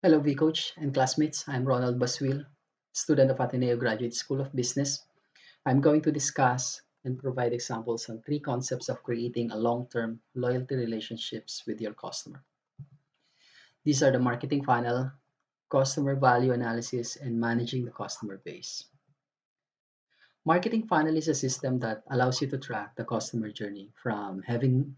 Hello, V-Coach and classmates. I'm Ronald Baswil, student of Ateneo Graduate School of Business. I'm going to discuss and provide examples on three concepts of creating a long-term loyalty relationships with your customer. These are the marketing funnel, customer value analysis, and managing the customer base. Marketing funnel is a system that allows you to track the customer journey from having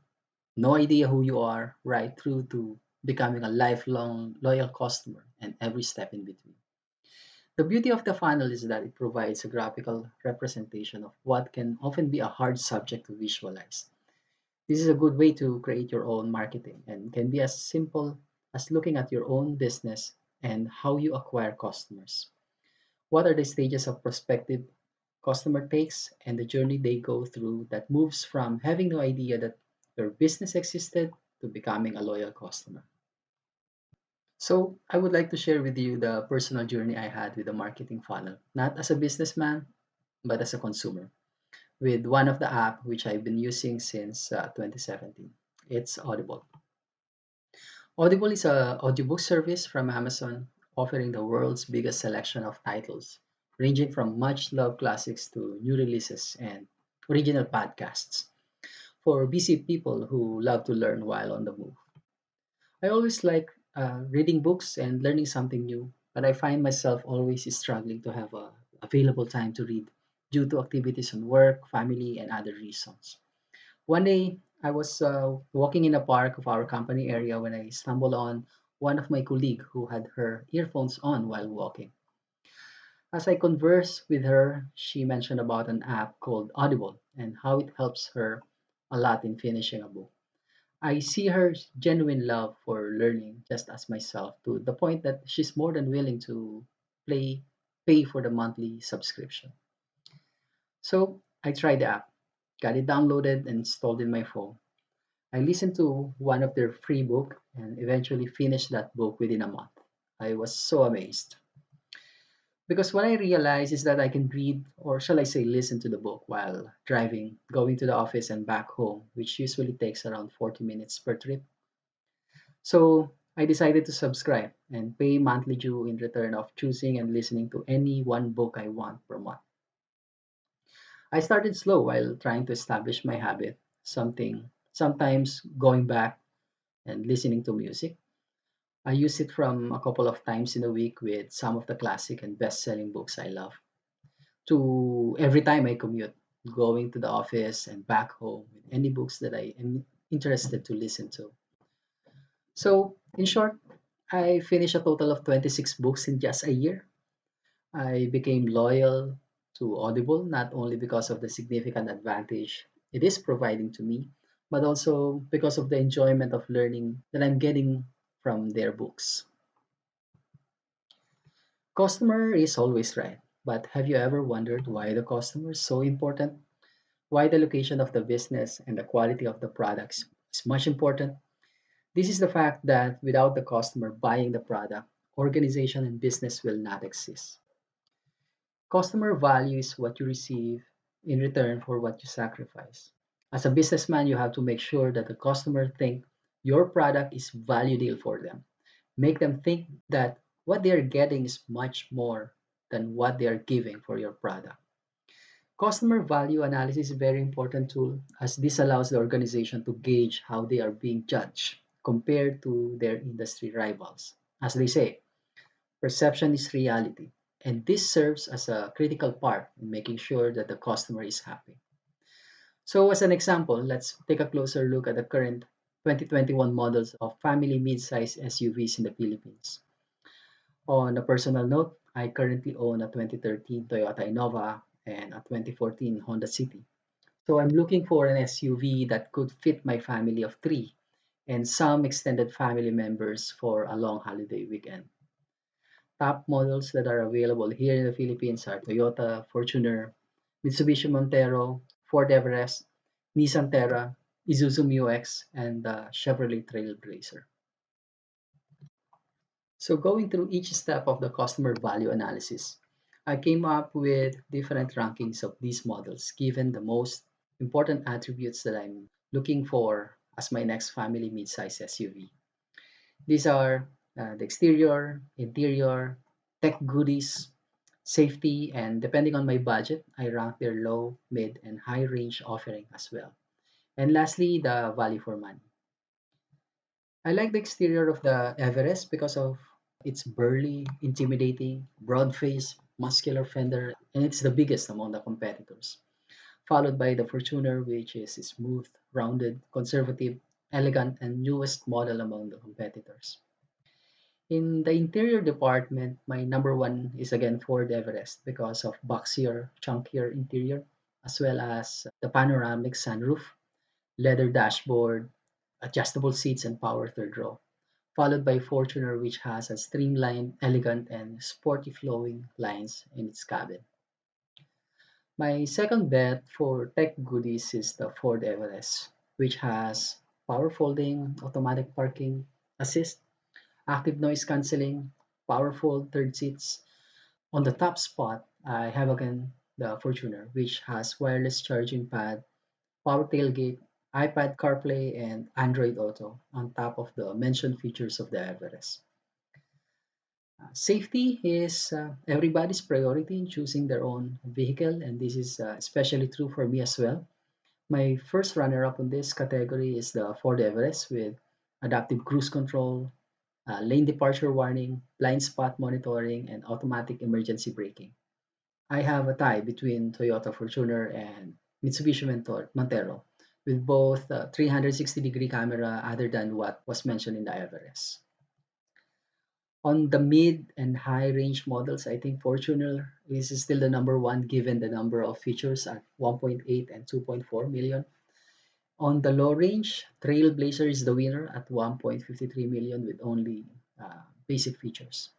no idea who you are right through to becoming a lifelong loyal customer and every step in between. The beauty of the funnel is that it provides a graphical representation of what can often be a hard subject to visualize. This is a good way to create your own marketing and can be as simple as looking at your own business and how you acquire customers. What are the stages of prospective customer takes and the journey they go through that moves from having no idea that your business existed to becoming a loyal customer. So I would like to share with you the personal journey I had with the marketing funnel, not as a businessman, but as a consumer, with one of the app which I've been using since 2017. It's Audible. Audible is a audiobook service from Amazon offering the world's biggest selection of titles, ranging from much-loved classics to new releases and original podcasts for busy people who love to learn while on the move. I always like reading books and learning something new, but I find myself always struggling to have available time to read due to activities on work, family, and other reasons. One day, I was walking in a park of our company area when I stumbled on one of my colleagues who had her earphones on while walking. As I conversed with her, she mentioned about an app called Audible and how it helps her a lot in finishing a book. I see her genuine love for learning just as myself to the point that she's more than willing to play, pay for the monthly subscription. So I tried the app, got it downloaded and installed in my phone. I listened to one of their free book and eventually finished that book within a month. I was so amazed. Because what I realized is that I can read, or shall I say, listen to the book while driving, going to the office and back home, which usually takes around 40 minutes per trip. So I decided to subscribe and pay monthly due in return of choosing and listening to any one book I want per month. I started slow while trying to establish my habit, sometimes going back and listening to music. I use it from a couple of times in a week with some of the classic and best-selling books I love to every time I commute, going to the office and back home with any books that I am interested to listen to. So, in short, I finished a total of 26 books in just a year. I became loyal to Audible not only because of the significant advantage it is providing to me, but also because of the enjoyment of learning that I'm getting from their books. Customer is always right, but have you ever wondered why the customer is so important? Why the location of the business and the quality of the products is much important? This is the fact that without the customer buying the product, organization and business will not exist. Customer value is what you receive in return for what you sacrifice. As a businessman, you have to make sure that the customer think your product is value deal for them. Make them think that what they are getting is much more than what they are giving for your product. Customer value analysis is a very important tool as this allows the organization to gauge how they are being judged compared to their industry rivals. As they say, perception is reality, and this serves as a critical part in making sure that the customer is happy. So, as an example, let's take a closer look at the current 2021 models of family mid-size SUVs in the Philippines. On a personal note, I currently own a 2013 Toyota Innova and a 2014 Honda City. So I'm looking for an SUV that could fit my family of three and some extended family members for a long holiday weekend. Top models that are available here in the Philippines are Toyota Fortuner, Mitsubishi Montero, Ford Everest, Nissan Terra, Isuzu Mu-X, and the Chevrolet Trailblazer. So going through each step of the customer value analysis, I came up with different rankings of these models given the most important attributes that I'm looking for as my next family mid-size SUV. These are the exterior, interior, tech goodies, safety, and depending on my budget, I rank their low, mid, and high range offering as well. And lastly, the value for money. I like the exterior of the Everest because of its burly, intimidating, broad face, muscular fender, and it's the biggest among the competitors. Followed by the Fortuner, which is smooth, rounded, conservative, elegant, and newest model among the competitors. In the interior department, my number one is again Ford Everest because of boxier, chunkier interior, as well as the panoramic sunroof, leather dashboard, adjustable seats, and power third row. Followed by Fortuner, which has a streamlined, elegant, and sporty flowing lines in its cabin. My second bet for tech goodies is the Ford Everest, which has power folding, automatic parking assist, active noise cancelling, powerful third seats. On the top spot, I have again the Fortuner, which has wireless charging pad, power tailgate, iPad CarPlay, and Android Auto on top of the mentioned features of the Everest. Safety is everybody's priority in choosing their own vehicle, and this is especially true for me as well. My first runner-up on this category is the Ford Everest with adaptive cruise control, lane departure warning, blind spot monitoring, and automatic emergency braking. I have a tie between Toyota Fortuner and Mitsubishi Montero, with both 360-degree camera other than what was mentioned in the Everest. On the mid and high range models, I think Fortuner is still the number one given the number of features at 1.8 and 2.4 million. On the low range, Trailblazer is the winner at 1.53 million with only basic features.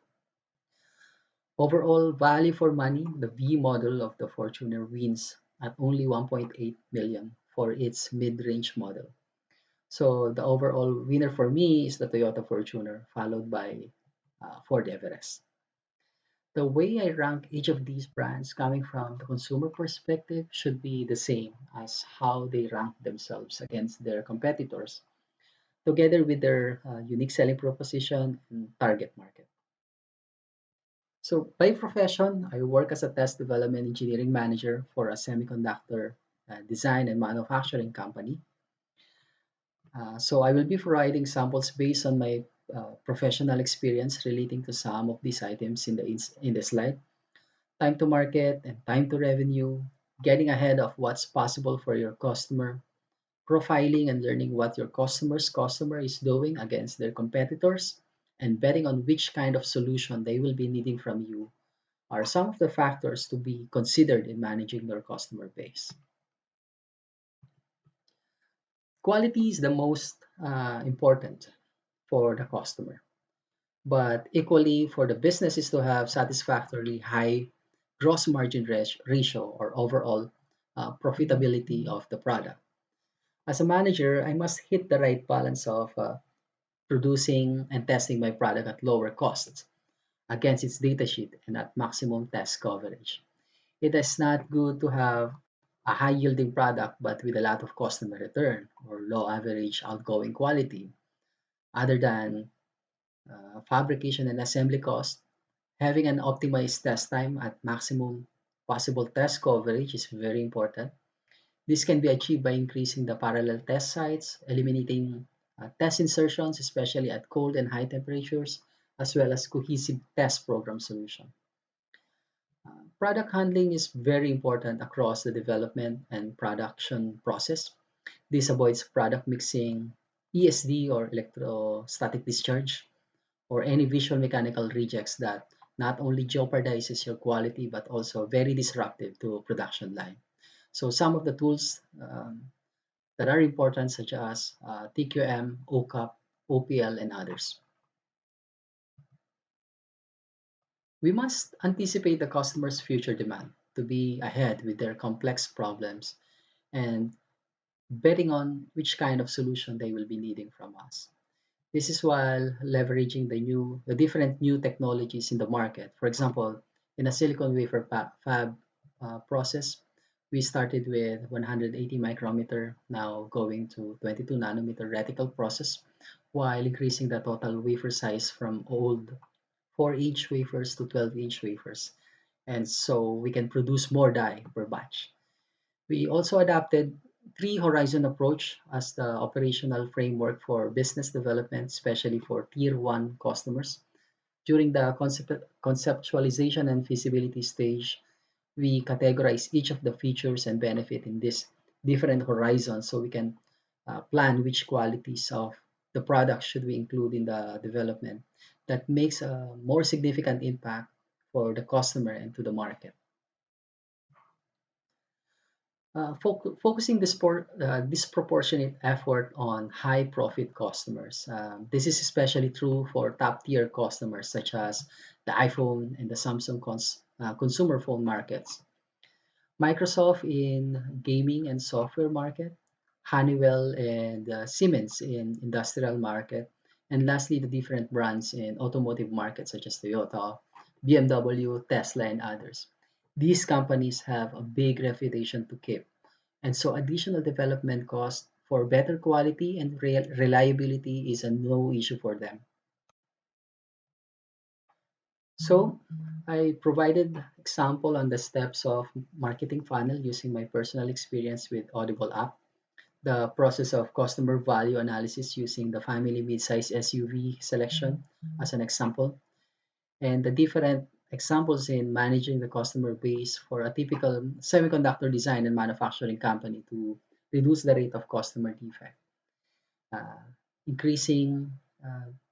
Overall value for money, the V model of the Fortuner wins at only 1.8 million for its mid-range model. So the overall winner for me is the Toyota Fortuner, followed by Ford Everest. The way I rank each of these brands coming from the consumer perspective should be the same as how they rank themselves against their competitors, together with their unique selling proposition and target market. So by profession, I work as a test development engineering manager for a semiconductor design and manufacturing company. So I will be providing samples based on my professional experience relating to some of these items in the slide. Time to market and time to revenue, getting ahead of what's possible for your customer, profiling and learning what your customer's customer is doing against their competitors, and betting on which kind of solution they will be needing from you are some of the factors to be considered in managing your customer base. Quality is the most important for the customer, but equally for the business is to have satisfactorily high gross margin ratio or overall profitability of the product. As a manager, I must hit the right balance of producing and testing my product at lower costs against its datasheet and at maximum test coverage. It is not good to have a high yielding product but with a lot of customer return or low average outgoing quality. Other than fabrication and assembly cost, having an optimized test time at maximum possible test coverage is very important. This can be achieved by increasing the parallel test sites, eliminating test insertions, especially at cold and high temperatures, as well as cohesive test program solution. Product handling is very important across the development and production process. This avoids product mixing, ESD or electrostatic discharge, or any visual mechanical rejects that not only jeopardizes your quality but also very disruptive to production line. So some of the tools that are important such as TQM, OCAP, OPL, and others. We must anticipate the customer's future demand to be ahead with their complex problems and betting on which kind of solution they will be needing from us. This is while leveraging the different new technologies in the market. For example, in a silicon wafer fab process, we started with 180 micrometer, now going to 22 nanometer reticle process, while increasing the total wafer size from old 4-inch wafers to 12-inch wafers. And so we can produce more die per batch. We also adopted three horizon approach as the operational framework for business development, especially for tier one customers. During the conceptualization and feasibility stage, we categorize each of the features and benefit in these different horizons so we can plan which qualities of the product should we include in the development that makes a more significant impact for the customer and to the market. Focusing disproportionate effort on high profit customers. This is especially true for top tier customers such as the iPhone and the Samsung consumer phone markets. Microsoft in gaming and software market, Honeywell and Siemens in industrial market, and lastly the different brands in automotive markets such as Toyota, BMW, Tesla, and others. These companies have a big reputation to keep, and so additional development cost for better quality and reliability is a no issue for them. So I provided example on the steps of marketing funnel using my personal experience with Audible app, the process of customer value analysis using the family mid-size SUV selection as an example, and the different examples in managing the customer base for a typical semiconductor design and manufacturing company to reduce the rate of customer defect, uh, increasing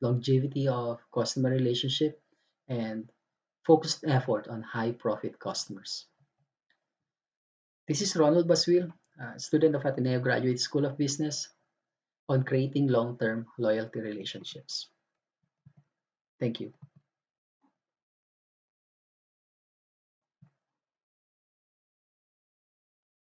longevity of customer relationship, and focused effort on high profit customers. This is Ronald Baswil, a student of Ateneo Graduate School of Business on creating long-term loyalty relationships. Thank you.